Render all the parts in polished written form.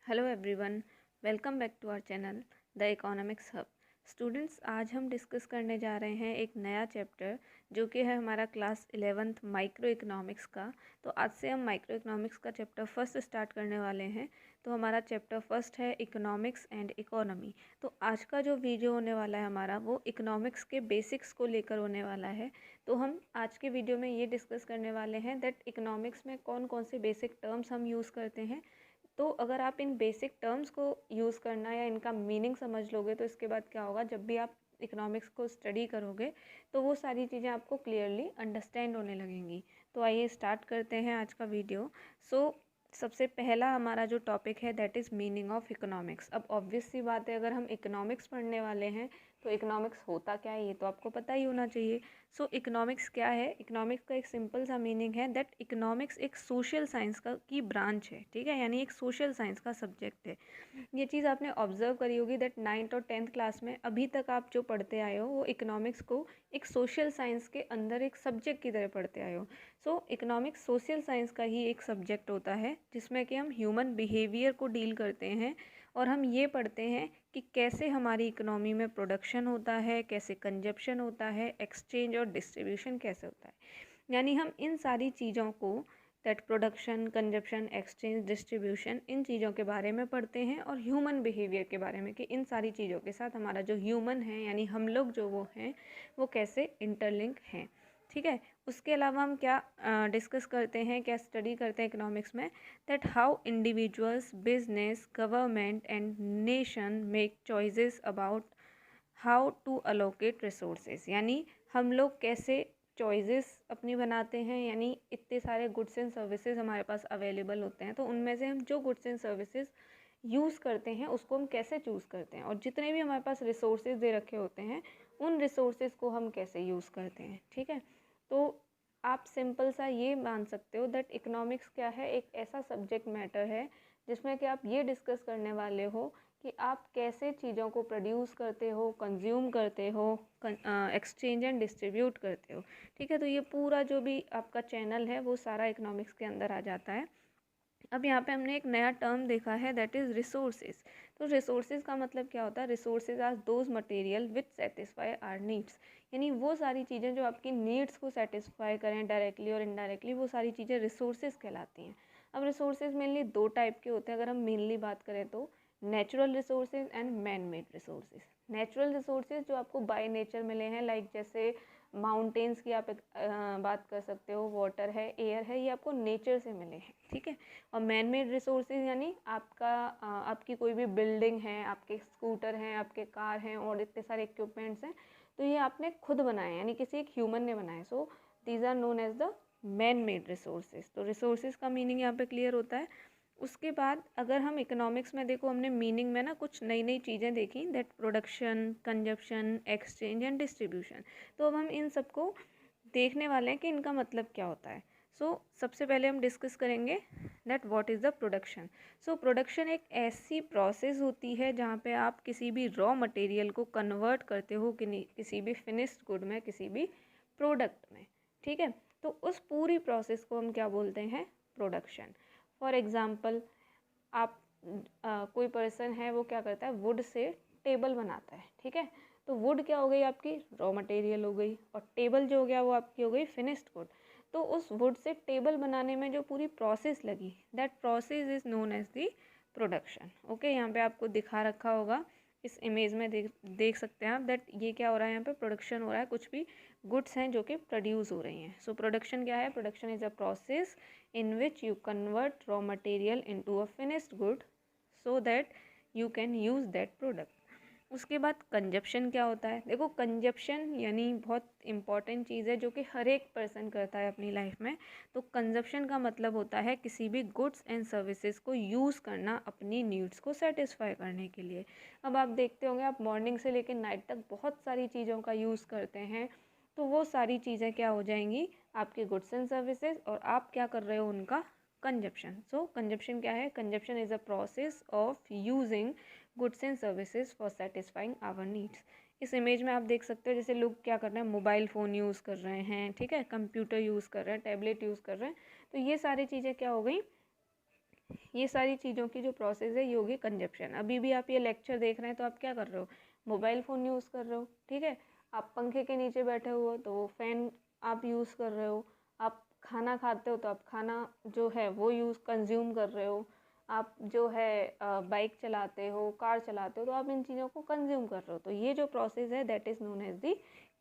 Hello everyone, welcome back to our channel the economics hub. Students, आज हम discuss करने जा रहे हैं एक नया चैप्टर जो कि है हमारा क्लास 11th माइक्रो इकोनॉमिक्स का। तो आज से हम माइक्रो इकोनॉमिक्स का चैप्टर फर्स्ट स्टार्ट करने वाले हैं। तो हमारा चैप्टर फर्स्ट है इकोनॉमिक्स एंड इकोनॉमी। तो आज का जो वीडियो होने वाला है हमारा वो इकोनॉमिक्स के बेसिक्स को लेकर होने वाला है। तो हम आज के वीडियो में ये डिस्कस करने वाले हैं दैट इकोनॉमिक्स में कौन कौन से बेसिक टर्म्स हम यूज़ करते हैं। तो अगर आप इन बेसिक टर्म्स को यूज़ करना या इनका मीनिंग समझ लोगे तो इसके बाद क्या होगा, जब भी आप इकोनॉमिक्स को स्टडी करोगे तो वो सारी चीज़ें आपको क्लियरली अंडरस्टैंड होने लगेंगी। तो आइए स्टार्ट करते हैं आज का वीडियो। सबसे पहला हमारा जो टॉपिक है that is meaning of economics. अब ऑब्वियस सी बात है, अगर हम इकोनॉमिक्स पढ़ने वाले हैं तो इकोनॉमिक्स होता क्या है ये तो आपको पता ही होना चाहिए। इकोनॉमिक्स क्या है? इकोनॉमिक्स का एक सिंपल सा मीनिंग है दैट इकोनॉमिक्स एक सोशल साइंस का की ब्रांच है, ठीक है, यानी एक सोशल साइंस का सब्जेक्ट है। ये चीज़ आपने ऑब्जर्व करी होगी दैट 9th और 10th क्लास में अभी तक आप जो पढ़ते आए हो वो इकोनॉमिक्स को एक सोशल साइंस के अंदर एक सब्जेक्ट की तरह पढ़ते आए हो। इकोनॉमिक्स सोशल साइंस का ही एक सब्जेक्ट होता है जिसमें कि हम ह्यूमन बिहेवियर को डील करते हैं और हम ये पढ़ते हैं कि कैसे हमारी इकोनॉमी में प्रोडक्शन होता है, कैसे कंजप्शन होता है, एक्सचेंज और डिस्ट्रीब्यूशन कैसे होता है। यानी हम इन सारी चीज़ों को that production, consumption, exchange, distribution, इन चीज़ों के बारे में पढ़ते हैं और ह्यूमन बिहेवियर के बारे में कि इन सारी चीज़ों के साथ हमारा जो ह्यूमन है यानी हम लोग जो वो हैं वो कैसे इंटरलिंक हैं, ठीक है। उसके अलावा हम क्या डिस्कस करते हैं, क्या स्टडी करते हैं इकोनॉमिक्स में, that how individuals, business, government and nation make choices about how to allocate resources. यानी हम लोग कैसे चॉइसेस अपनी बनाते हैं, यानी इतने सारे गुड्स एंड सर्विसेज हमारे पास अवेलेबल होते हैं तो उनमें से हम जो गुड्स एंड सर्विसेज यूज़ करते हैं उसको हम कैसे चूज़ करते हैं, और जितने भी हमारे पास रिसोर्सेज दे रखे होते हैं उन रिसोर्सेज को हम कैसे यूज़ करते हैं, ठीक है। तो आप सिंपल सा ये मान सकते हो दैट इकोनॉमिक्स क्या है, एक ऐसा सब्जेक्ट मैटर है जिसमें कि आप ये डिस्कस करने वाले हो कि आप कैसे चीज़ों को प्रोड्यूस करते हो, कंज्यूम करते हो, एक्सचेंज एंड डिस्ट्रीब्यूट करते हो, ठीक है। तो ये पूरा जो भी आपका चैनल है वो सारा इकोनॉमिक्स के अंदर आ जाता है। अब यहाँ पे हमने एक नया टर्म देखा है दैट इज़ रिसोर्सेज। तो रिसोर्सेज का मतलब क्या होता है? Resources are those material which satisfy our needs. यानी वो सारी चीज़ें जो आपकी नीड्स को सेटिस्फाई करें डायरेक्टली और इनडायरेक्टली, वो सारी चीज़ें रिसोर्सेज कहलाती हैं। अब रिसोर्सेज मेनली दो टाइप के होते हैं अगर हम मेनली बात करें तो, natural resources and man made resources. Natural resources जो आपको बाय नेचर मिले हैं, लाइक जैसे माउंटेन्स की आप बात कर सकते हो, वाटर है, एयर है, ये आपको नेचर से मिले हैं, ठीक है। और मैन मेड रिसोर्सेज यानी आपकी कोई भी बिल्डिंग है, आपके स्कूटर हैं, आपके कार हैं और इतने सारे इक्विपमेंट्स हैं, तो ये आपने खुद बनाए यानी किसी एक ह्यूमन ने बनाए। So these are known as the man made resources. तो रिसोर्सेज का मीनिंग यहाँ पे क्लियर होता है। उसके बाद अगर हम इकोनॉमिक्स में देखो, हमने मीनिंग में ना कुछ नई नई चीज़ें देखी that production, consumption, exchange and distribution. तो अब हम इन सबको देखने वाले हैं कि इनका मतलब क्या होता है। सबसे पहले हम डिस्कस करेंगे that what is the production. Production एक ऐसी प्रोसेस होती है जहाँ पे आप किसी भी रॉ मटेरियल को कन्वर्ट करते हो किसी भी फिनिश्ड गुड में, किसी भी प्रोडक्ट में, ठीक है। तो उस पूरी प्रोसेस को हम क्या बोलते हैं? प्रोडक्शन। फॉर एग्ज़ाम्पल, आप कोई पर्सन है वो क्या करता है, वुड से टेबल बनाता है, ठीक है। तो वुड क्या हो गई? आपकी रॉ मटेरियल हो गई, और टेबल जो हो गया वो आपकी हो गई फिनिश्ड गुड। तो उस वुड से टेबल बनाने में जो पूरी प्रोसेस लगी, that process is known as the production. Okay, यहाँ पे आपको दिखा रखा होगा इस इमेज में, देख सकते हैं आप दैट ये क्या हो रहा है, यहाँ पे प्रोडक्शन हो रहा है, कुछ भी गुड्स हैं जो कि प्रोड्यूस हो रही हैं। प्रोडक्शन क्या है? Production is a process in which you convert raw material into a finished good so that you can use that product. उसके बाद कंजप्शन क्या होता है? देखो, कंजप्शन यानी बहुत इंपॉर्टेंट चीज़ है जो कि हर एक पर्सन करता है अपनी लाइफ में। तो कंजप्शन का मतलब होता है किसी भी गुड्स एंड सर्विसेज को यूज़ करना अपनी नीड्स को सेटिस्फाई करने के लिए। अब आप देखते होंगे, आप मॉर्निंग से लेकर नाइट तक बहुत सारी चीज़ों का यूज़ करते हैं, तो वो सारी चीज़ें क्या हो जाएंगी? आपके गुड्स एंड सर्विसेज, और आप क्या कर रहे हो? उनका कंजप्शन। कंजप्शन क्या है? Consumption is a process of using goods and services for satisfying our needs. इस इमेज में आप देख सकते हो जैसे लोग क्या कर रहे हैं, मोबाइल फ़ोन यूज़ कर रहे हैं, ठीक है, कंप्यूटर यूज़ कर रहे हैं, टैबलेट यूज़ कर रहे हैं। तो ये सारी चीज़ें क्या हो गई? ये सारी चीज़ों की जो प्रोसेस है ये होगी कंजप्शन। अभी भी आप ये लेक्चर देख रहे हैं तो आप क्या कर रहे हो, मोबाइल फ़ोन यूज़ कर रहे हो, ठीक है। आप पंखे के नीचे बैठे हुए हो तो वो फ़ैन आप यूज़ कर रहे हो। आप खाना खाते हो तो आप खाना जो है वो कंज्यूम कर रहे हो। आप जो है बाइक चलाते हो, कार चलाते हो, तो आप इन चीज़ों को कंज्यूम कर रहे हो। तो ये जो प्रोसेस है that is known as the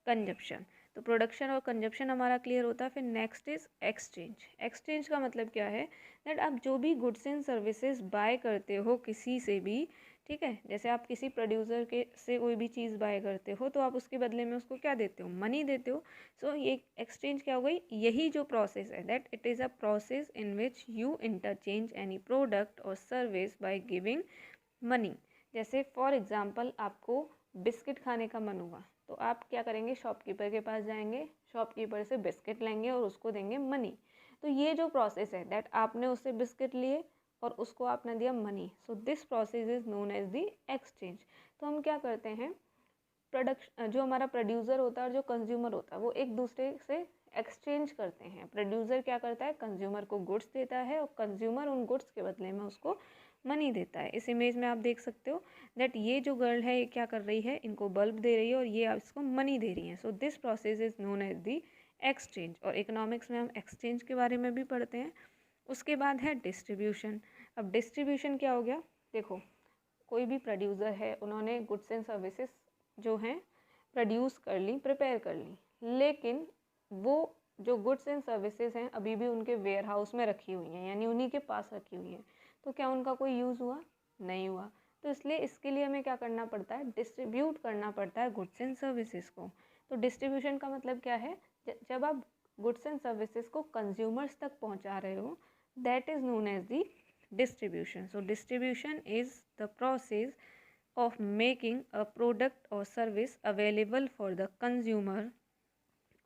consumption. तो प्रोडक्शन और कंजप्शन हमारा क्लियर होता है। फिर नेक्स्ट इज़ एक्सचेंज। एक्सचेंज का मतलब क्या है, दैट आप जो भी गुड्स एंड सर्विसेज बाय करते हो किसी से भी, ठीक है, जैसे आप किसी प्रोड्यूसर के से कोई भी चीज़ बाय करते हो तो आप उसके बदले में उसको क्या देते हो, मनी देते हो। सो ये एक्सचेंज क्या हो गई, यही जो प्रोसेस है that it is a process in which you interchange any product और सर्विस बाय गिविंग मनी। जैसे फॉर एग्जांपल आपको बिस्किट खाने का मन हुआ तो आप क्या करेंगे, शॉपकीपर के पास जाएंगे, शॉपकीपर से बिस्किट लेंगे और उसको देंगे मनी। तो ये जो प्रोसेस है दैट आपने उससे बिस्किट लिए और उसको आपने दिया money, so this process is known as the exchange. तो हम क्या करते हैं, प्रोडक्शन जो हमारा प्रोड्यूसर होता है और जो कंज्यूमर होता है वो एक दूसरे से एक्सचेंज करते हैं। प्रोड्यूसर क्या करता है, कंज्यूमर को गुड्स देता है और कंज्यूमर उन गुड्स के बदले में उसको मनी देता है। इस इमेज में आप देख सकते हो दैट ये जो गर्ल है ये क्या कर रही है, इनको बल्ब दे रही है और ये इसको मनी दे रही है। So this process is known as the exchange. और इकोनॉमिक्स में हम एक्सचेंज के बारे में भी पढ़ते हैं। उसके बाद है डिस्ट्रीब्यूशन। अब डिस्ट्रीब्यूशन क्या हो गया, देखो कोई भी प्रोड्यूसर है, उन्होंने गुड्स एंड सर्विसेज जो हैं प्रोड्यूस कर ली, प्रिपेयर कर ली, लेकिन वो जो गुड्स एंड सर्विसेज हैं अभी भी उनके वेयर हाउस में रखी हुई हैं, यानी उन्हीं के पास रखी हुई हैं। तो क्या उनका कोई यूज़ हुआ, नहीं हुआ। तो इसलिए इसके लिए हमें क्या करना पड़ता है, डिस्ट्रीब्यूट करना पड़ता है गुड्स एंड सर्विसेज को। तो डिस्ट्रीब्यूशन का मतलब क्या है, जब आप गुड्स एंड सर्विसेज को कंज्यूमर्स तक पहुंचा रहे हो, that is known as the distribution. So distribution is the process of making a product or service available for the consumer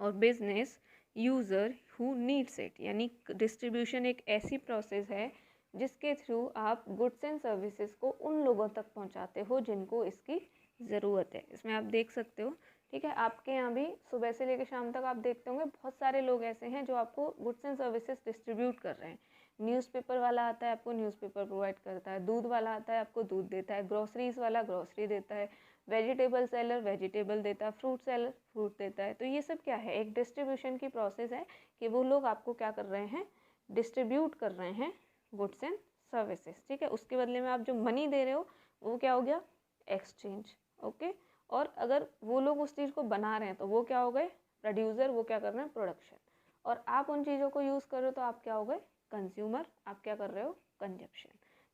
or business user who needs it. यानी distribution एक ऐसी process है जिसके थ्रू आप गुड्स एंड सर्विसेज को उन लोगों तक पहुंचाते हो जिनको इसकी ज़रूरत है। इसमें आप देख सकते हो, ठीक है, आपके यहाँ भी सुबह से लेकर शाम तक आप देखते होंगे बहुत सारे लोग ऐसे हैं जो आपको गुड्स एंड सर्विसेज डिस्ट्रीब्यूट कर रहे हैं। न्यूज़पेपर वाला आता है, आपको न्यूज़पेपर प्रोवाइड करता है, दूध वाला आता है, आपको दूध देता है, ग्रोसरीज वाला ग्रोसरी देता है, वेजिटेबल सेलर वेजिटेबल देता है, फ्रूट सेलर फ्रूट देता है। तो ये सब क्या है, एक डिस्ट्रीब्यूशन की प्रोसेस है कि वो लोग आपको क्या कर रहे हैं, डिस्ट्रीब्यूट कर रहे हैं गुड्स एंड सर्विसेज, ठीक है। उसके बदले में आप जो मनी दे रहे हो वो क्या हो गया, एक्सचेंज, ओके। और अगर वो लोग उस चीज़ को बना रहे हैं तो वो क्या हो गए, प्रोड्यूसर, वो क्या कर रहे हैं, प्रोडक्शन। और आप उन चीज़ों को यूज़ कर रहे हो तो आप क्या हो गए, कंज्यूमर, आप क्या कर रहे हो, कंजप्शन।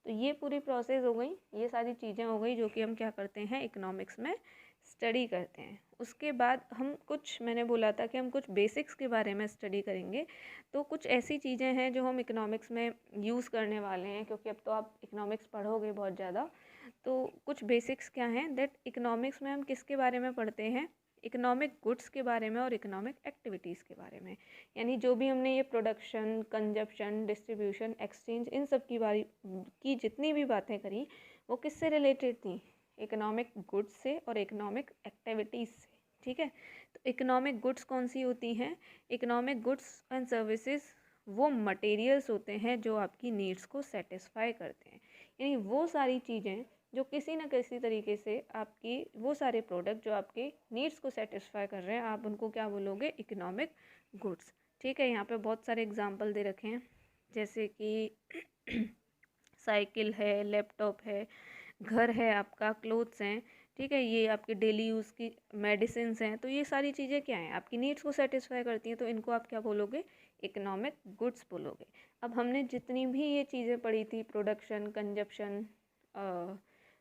तो ये पूरी प्रोसेस हो गई, ये सारी चीज़ें हो गई जो कि हम क्या करते हैं, इकोनॉमिक्स में स्टडी करते हैं। उसके बाद हम कुछ, मैंने बोला था कि हम कुछ बेसिक्स के बारे में स्टडी करेंगे। तो कुछ ऐसी चीज़ें हैं जो हम इकोनॉमिक्स में यूज़ करने वाले हैं, क्योंकि अब तो आप इकोनॉमिक्स पढ़ोगे बहुत ज़्यादा। तो कुछ बेसिक्स क्या हैं, दैट इकोनॉमिक्स में हम किसके बारे में पढ़ते हैं, इकोनॉमिक गुड्स के बारे में और इकोनॉमिक एक्टिविटीज़ के बारे में। यानी जो भी हमने ये प्रोडक्शन, कंजप्शन, डिस्ट्रीब्यूशन, एक्सचेंज, इन सब की जितनी भी बातें करी वो किससे रिलेटेड थी, इकोनॉमिक गुड्स से और इकोनॉमिक एक्टिविटीज़ से, ठीक है। तो इकोनॉमिक गुड्स कौन सी होती हैं, इकोनॉमिक गुड्स एंड सर्विसेज वो मटेरियल्स होते हैं जो आपकी नीड्स को सेटिस्फाई करते हैं। यानी वो सारी चीज़ें जो किसी न किसी तरीके से आपकी, वो सारे प्रोडक्ट जो आपके नीड्स को सेटिस्फाई कर रहे हैं, आप उनको क्या बोलोगे, इकोनॉमिक गुड्स, ठीक है। यहाँ पे बहुत सारे एग्जांपल दे रखे हैं, जैसे कि साइकिल है, लैपटॉप है, घर है आपका, क्लोथ्स हैं, ठीक है, ये आपके डेली यूज़ की मेडिसिन्स हैं। तो ये सारी चीज़ें क्या हैं, आपकी नीड्स को सेटिस्फाई करती हैं, तो इनको आप क्या बोलोगे, इकोनॉमिक गुड्स बोलोगे। अब हमने जितनी भी ये चीज़ें पढ़ी थी, प्रोडक्शन, कंजप्शन,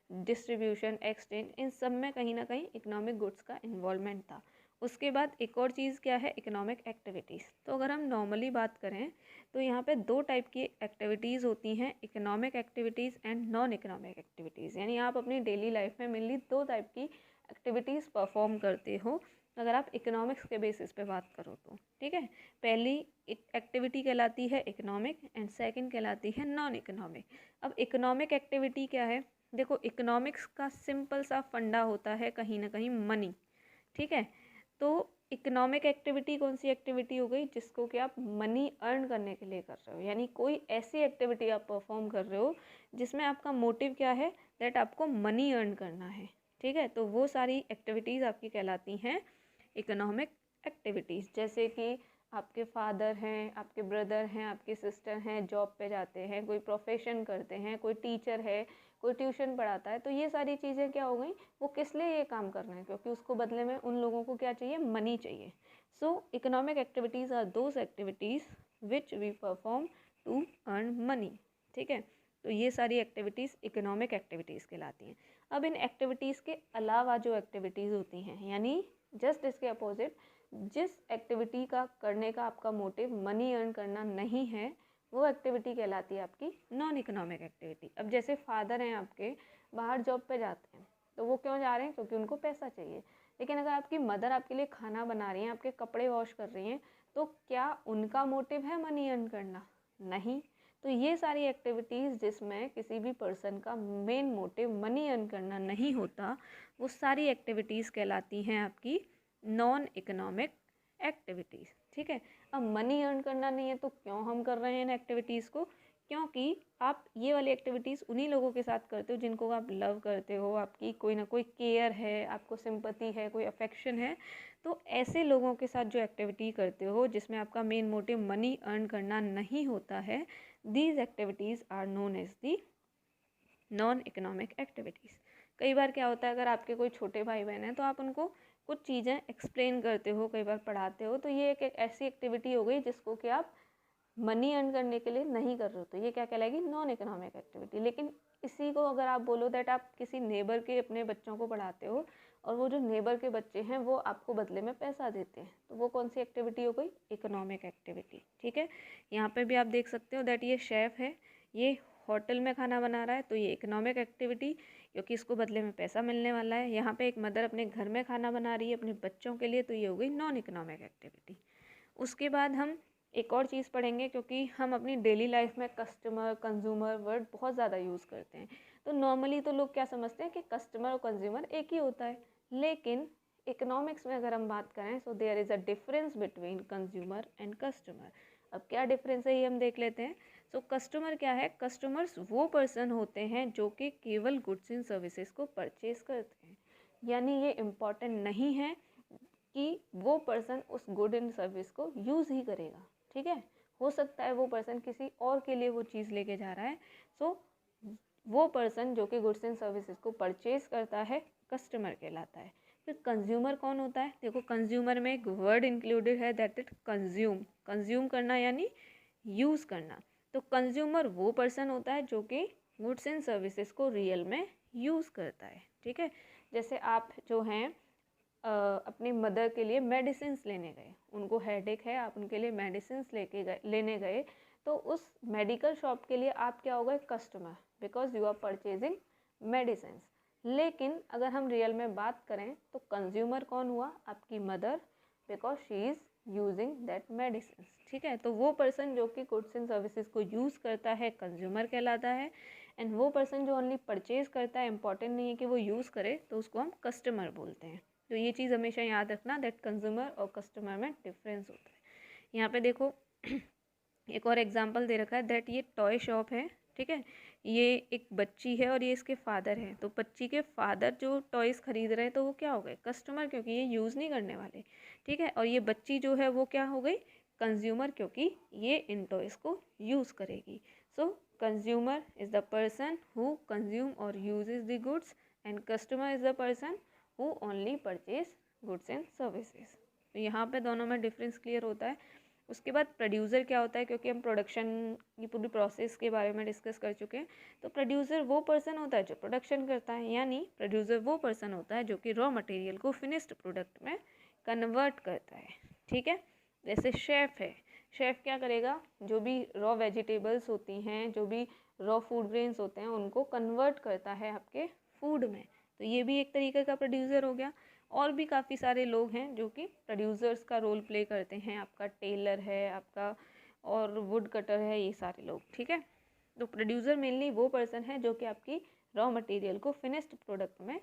डिस्ट्रीब्यूशन, एक्सचेंज, इन सब में कहीं ना कहीं इकोनॉमिक गुड्स का इन्वॉल्वमेंट था। उसके बाद एक और चीज़ क्या है, इकोनॉमिक एक्टिविटीज़। तो अगर हम नॉर्मली बात करें तो यहाँ पे दो टाइप की एक्टिविटीज़ होती हैं, economic activities and non economic activities. यानी आप अपनी डेली लाइफ में मेनली दो टाइप की एक्टिविटीज़ परफॉर्म करते हो अगर आप इकोनॉमिक्स के बेसिस पे बात करो तो, ठीक है। पहली एक्टिविटी कहलाती है इकोनॉमिक एंड सेकंड कहलाती है नॉन इकोनॉमिक। अब इकोनॉमिक एक्टिविटी क्या है, देखो इकोनॉमिक्स का सिंपल सा फंडा होता है कहीं ना कहीं मनी, ठीक है। तो इकोनॉमिक एक्टिविटी कौन सी एक्टिविटी हो गई जिसको कि आप मनी अर्न करने के लिए कर रहे हो, यानी कोई ऐसी एक्टिविटी आप परफॉर्म कर रहे हो जिसमें आपका मोटिव क्या है, दैट आपको मनी अर्न करना है। ठीक है, तो वो सारी एक्टिविटीज़ आपकी कहलाती हैं इकोनॉमिक एक्टिविटीज़। जैसे कि आपके फादर हैं, आपके ब्रदर हैं, आपकी सिस्टर हैं, जॉब पे जाते हैं, कोई प्रोफेशन करते हैं, कोई टीचर है, कोई ट्यूशन पढ़ाता है, तो ये सारी चीज़ें क्या हो गई, वो किस लिए ये काम कर रहे हैं, क्योंकि उसको बदले में उन लोगों को क्या चाहिए, मनी चाहिए। So economic activities are those activities which we perform to earn money. ठीक है, तो ये सारी एक्टिविटीज़ इकोनॉमिक एक्टिविटीज़ कहलाती हैं। अब इन एक्टिविटीज़ के अलावा जो एक्टिविटीज़ होती हैं, यानी जस्ट इसके अपोजिट, जिस एक्टिविटी का करने का आपका मोटिव मनी अर्न करना नहीं है, वो एक्टिविटी कहलाती है आपकी नॉन इकोनॉमिक एक्टिविटी। अब जैसे फादर हैं आपके, बाहर जॉब पे जाते हैं, तो वो क्यों जा रहे हैं, क्योंकि उनको पैसा चाहिए। लेकिन अगर आपकी मदर आपके लिए खाना बना रही हैं, आपके कपड़े वॉश कर रही हैं, तो क्या उनका मोटिव है मनी अर्न करना? नहीं। तो ये सारी एक्टिविटीज़ जिसमें किसी भी पर्सन का मेन मोटिव मनी अर्न करना नहीं होता, वो सारी एक्टिविटीज़ कहलाती हैं आपकी नॉन इकोनॉमिक एक्टिविटीज़। ठीक है, अब मनी अर्न करना नहीं है तो क्यों हम कर रहे हैं इन एक्टिविटीज़ को? क्योंकि आप ये वाली एक्टिविटीज़ उन्हीं लोगों के साथ करते हो जिनको आप लव करते हो, आपकी कोई ना कोई केयर है, आपको सिंपैथी है, कोई अफेक्शन है। तो ऐसे लोगों के साथ जो एक्टिविटी करते हो जिसमें आपका मेन मोटिव मनी अर्न करना नहीं होता है, these activities are known as the non economic activities. कई बार क्या होता है, अगर आपके कोई छोटे भाई बहन हैं तो आप उनको कुछ चीज़ें एक्सप्लेन करते हो, कई बार पढ़ाते हो, तो ये एक ऐसी एक्टिविटी हो गई जिसको कि आप मनी अर्न करने के लिए नहीं कर रहे हो, तो ये क्या कहलाएगी, नॉन इकोनॉमिक एक्टिविटी। लेकिन इसी को अगर आप बोलो दैट आप किसी नेबर के अपने बच्चों को पढ़ाते हो और वो जो नेबर के बच्चे हैं वो आपको बदले में पैसा देते हैं, तो वो कौन सी एक्टिविटी हो गई, इकोनॉमिक एक्टिविटी। ठीक है, यहाँ पे भी आप देख सकते हो दैट ये शेफ़ है, ये होटल में खाना बना रहा है, तो ये इकोनॉमिक एक्टिविटी, क्योंकि इसको बदले में पैसा मिलने वाला है। यहाँ पे एक मदर अपने घर में खाना बना रही है अपने बच्चों के लिए, तो ये हो गई नॉन इकोनॉमिक एक्टिविटी। उसके बाद हम एक और चीज़ पढ़ेंगे, क्योंकि हम अपनी डेली लाइफ में कस्टमर कंज्यूमर वर्ड बहुत ज़्यादा यूज़ करते हैं। तो नॉर्मली तो लोग क्या समझते हैं कि कस्टमर और कंज्यूमर एक ही होता है, लेकिन इकोनॉमिक्स में अगर हम बात करें, so there is a difference between consumer and customer. अब क्या डिफरेंस है ये हम देख लेते हैं। सो कस्टमर क्या है, कस्टमर्स वो पर्सन होते हैं जो कि केवल गुड्स एंड सर्विसेज को परचेज करते हैं, यानी ये इम्पॉर्टेंट नहीं है कि वो पर्सन उस गुड एंड सर्विस को यूज़ ही करेगा। ठीक है, हो सकता है वो पर्सन किसी और के लिए वो चीज़ लेके जा रहा है। सो वो पर्सन जो कि गुड्स एंड सर्विसेज को परचेज करता है कस्टमर कहलाता है। फिर कंज्यूमर कौन होता है, देखो कंज्यूमर में एक वर्ड इंक्लूडेड है दैट इज कंज्यूम, कंज्यूम करना यानी यूज़ करना। तो कंज्यूमर वो पर्सन होता है जो कि गुड्स एंड सर्विसेज को रियल में यूज़ करता है। ठीक है, जैसे आप जो हैं अपनी मदर के लिए मेडिसिन्स लेने गए, उनको हेडेक है, आप उनके लिए मेडिसिन्स लेने गए, तो उस मेडिकल शॉप के लिए आप क्या हो गए, customer, because you are purchasing medicines. लेकिन अगर हम रियल में बात करें तो कंज्यूमर कौन हुआ, आपकी mother, because she is using that medicine. ठीक है, तो वो पर्सन जो कि गुड्स एंड सर्विसेज को यूज़ करता है कंज्यूमर कहलाता है, एंड वो पर्सन जो ओनली परचेज करता है, इंपॉर्टेंट नहीं है कि वो यूज़ करे, तो उसको हम कस्टमर बोलते हैं। तो ये चीज़ हमेशा याद रखना दैट कंज्यूमर और कस्टमर में डिफरेंस होता है। यहाँ पे देखो एक और एग्जांपल दे रखा है दैट ये टॉय शॉप है। ठीक है, ये एक बच्ची है और ये इसके फादर हैं, तो बच्ची के फादर जो टॉयज़ खरीद रहे हैं तो वो क्या हो गए, कस्टमर, क्योंकि ये यूज़ नहीं करने वाले। ठीक है, और ये बच्ची जो है वो क्या हो गई, कंज्यूमर, क्योंकि ये इन टॉयज़ को यूज़ करेगी। So consumer is the person who consume और uses the goods, and customer is the person who only purchase goods and services. तो यहाँ पे दोनों में डिफरेंस क्लियर होता है। उसके बाद प्रोड्यूसर क्या होता है, क्योंकि हम प्रोडक्शन की पूरी प्रोसेस के बारे में डिस्कस कर चुके हैं, तो प्रोड्यूसर वो पर्सन होता है जो प्रोडक्शन करता है, यानी प्रोड्यूसर वो पर्सन होता है जो कि रॉ मटेरियल को फिनिश्ड प्रोडक्ट में कन्वर्ट करता है। ठीक है, जैसे शेफ़ है, शेफ़ क्या करेगा, जो भी रॉ वेजिटेबल्स होती हैं, जो भी रॉ फूड ग्रेन्स होते हैं, उनको कन्वर्ट करता है आपके फूड में, तो ये भी एक तरीके का प्रोड्यूसर हो गया। और भी काफ़ी सारे लोग हैं जो कि प्रोड्यूसर्स का रोल प्ले करते हैं, आपका टेलर है, आपका और वुड कटर है, ये सारे लोग। ठीक है, तो प्रोड्यूसर मेनली वो पर्सन है जो कि आपकी रॉ मटेरियल को फिनिश्ड प्रोडक्ट में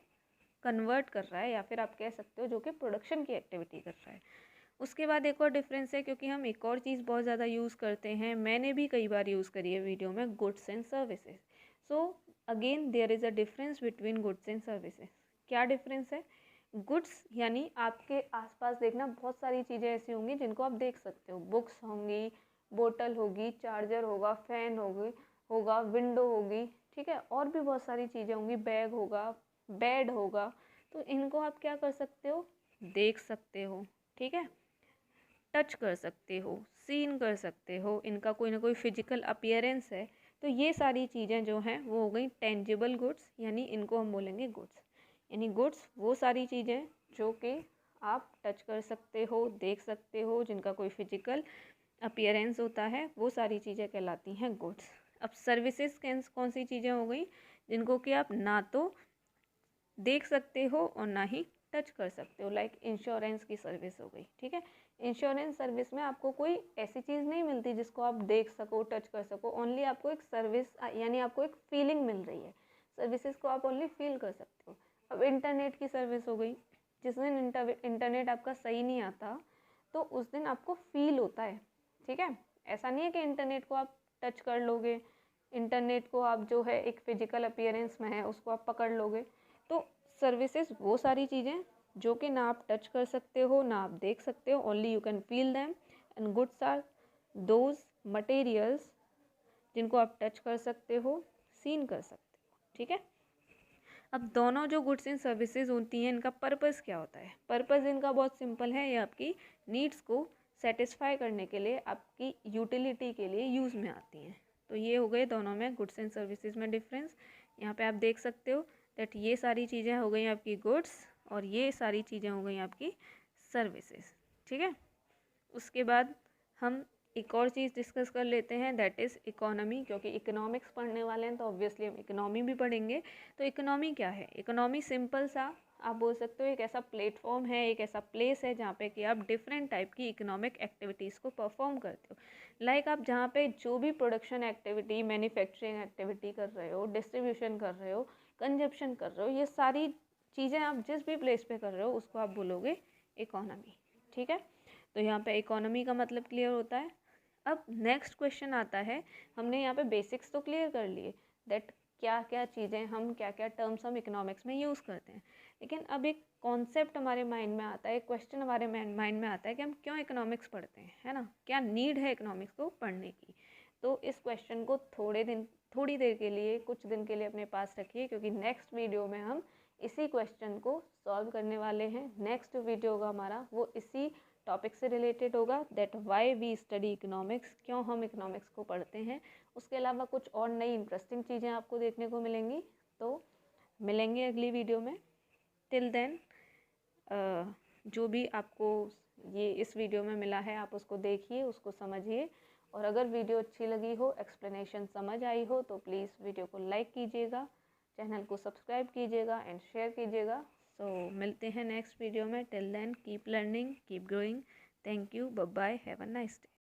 कन्वर्ट कर रहा है, या फिर आप कह सकते हो जो कि प्रोडक्शन की एक्टिविटी कर रहा है। उसके बाद एक और डिफरेंस है, क्योंकि हम एक और चीज़ बहुत ज़्यादा यूज़ करते हैं, मैंने भी कई बार यूज़ करी है वीडियो में, goods and services. So again there is a difference between goods and services. क्या डिफरेंस है? गुड्स यानी आपके आसपास देखना बहुत सारी चीज़ें ऐसी होंगी जिनको आप देख सकते हो, बुक्स होंगी, बोतल होगी, चार्जर होगा, फ़ैन होगा, विंडो होगी, ठीक है, और भी बहुत सारी चीज़ें होंगी, बैग होगा, बेड होगा। तो इनको आप क्या कर सकते हो? देख सकते हो, ठीक है, टच कर सकते हो, सीन कर सकते हो, इनका कोई ना कोई फिजिकल अपीयरेंस है। तो ये सारी चीज़ें जो हैं वो हो गई टेंजिबल गुड्स, यानी इनको हम बोलेंगे गुड्स। यानी गुड्स वो सारी चीज़ें जो कि आप टच कर सकते हो, देख सकते हो, जिनका कोई फिजिकल अपीयरेंस होता है, वो सारी चीज़ें कहलाती हैं गुड्स। अब सर्विसेज कौन सी चीज़ें हो गई? जिनको कि आप ना तो देख सकते हो और ना ही टच कर सकते हो, लाइक इंश्योरेंस की सर्विस हो गई, ठीक है। इंश्योरेंस सर्विस में आपको कोई ऐसी चीज़ नहीं मिलती जिसको आप देख सको, टच कर सको, ओनली आपको एक सर्विस यानी आपको एक फीलिंग मिल रही है, सर्विसेज को आप ओनली फील कर सकते हो। अब इंटरनेट की सर्विस हो गई, जिस दिन इंटरनेट आपका सही नहीं आता तो उस दिन आपको फील होता है, ठीक है। ऐसा नहीं है कि इंटरनेट को आप टच कर लोगे, इंटरनेट को आप जो है एक फिजिकल अपीयरेंस में है उसको आप पकड़ लोगे। तो सर्विसेज वो सारी चीज़ें जो कि ना आप टच कर सकते हो, ना आप देख सकते हो, only you can feel them. And goods are those materials जिनको आप टच कर सकते हो, सीन कर सकते हो, ठीक है। अब दोनों जो गुड्स एंड सर्विसेज होती हैं, इनका पर्पस क्या होता है? पर्पस इनका बहुत सिंपल है, ये आपकी नीड्स को सेटिस्फाई करने के लिए, आपकी यूटिलिटी के लिए यूज़ में आती हैं। तो ये हो गए दोनों में गुड्स एंड सर्विसेज में डिफरेंस। यहाँ पे आप देख सकते हो दैट ये सारी चीज़ें हो गई आपकी गुड्स और ये सारी चीज़ें हो गई आपकी सर्विसेज, ठीक है। उसके बाद हम एक और चीज़ डिस्कस कर लेते हैं, दैट इज़ इकोनॉमी। क्योंकि इकोनॉमिक्स पढ़ने वाले हैं तो ऑब्वियसली हम इकोनॉमी भी पढ़ेंगे। तो इकोनॉमी क्या है? इकोनॉमी सिंपल सा आप बोल सकते हो एक ऐसा प्लेटफॉर्म है, एक ऐसा प्लेस है जहाँ पे कि आप डिफरेंट टाइप की इकोनॉमिक एक्टिविटीज़ को परफॉर्म करते हो। लाइक आप जहाँ पे जो भी प्रोडक्शन एक्टिविटी, मैन्युफैक्चरिंग एक्टिविटी कर रहे हो, डिस्ट्रीब्यूशन कर रहे हो, कंजप्शन कर रहे हो, ये सारी चीज़ें आप जिस भी प्लेस पे कर रहे हो उसको आप बोलोगे इकोनॉमी, ठीक है। तो यहाँ पे इकोनॉमी का मतलब क्लियर होता है। अब नेक्स्ट क्वेश्चन आता है, हमने यहाँ पे बेसिक्स तो क्लियर कर लिए दैट क्या क्या चीज़ें हम, क्या क्या टर्म्स हम इकोनॉमिक्स में यूज़ करते हैं, लेकिन अब एक कॉन्सेप्ट हमारे माइंड में आता है, एक क्वेश्चन हमारे माइंड में आता है कि हम क्यों इकोनॉमिक्स पढ़ते हैं, है ना, क्या नीड है इकोनॉमिक्स को पढ़ने की। तो इस क्वेश्चन को थोड़ी देर के लिए, कुछ दिन के लिए अपने पास रखिए, क्योंकि नेक्स्ट वीडियो में हम इसी क्वेश्चन को सॉल्व करने वाले हैं। नेक्स्ट वीडियो होगा हमारा वो इसी टॉपिक से रिलेटेड होगा, that why we study economics, क्यों हम इकोनॉमिक्स को पढ़ते हैं। उसके अलावा कुछ और नई इंटरेस्टिंग चीज़ें आपको देखने को मिलेंगी। तो मिलेंगे अगली वीडियो में। टिल देन जो भी आपको ये इस वीडियो में मिला है आप उसको देखिए, उसको समझिए, और अगर वीडियो अच्छी लगी हो, एक्सप्लेनेशन समझ आई हो, तो प्लीज़ वीडियो को लाइक कीजिएगा, चैनल को सब्सक्राइब कीजिएगा एंड शेयर कीजिएगा। सो मिलते हैं नेक्स्ट वीडियो में। Till then keep learning, keep growing. Thank you, bye bye, have a nice day.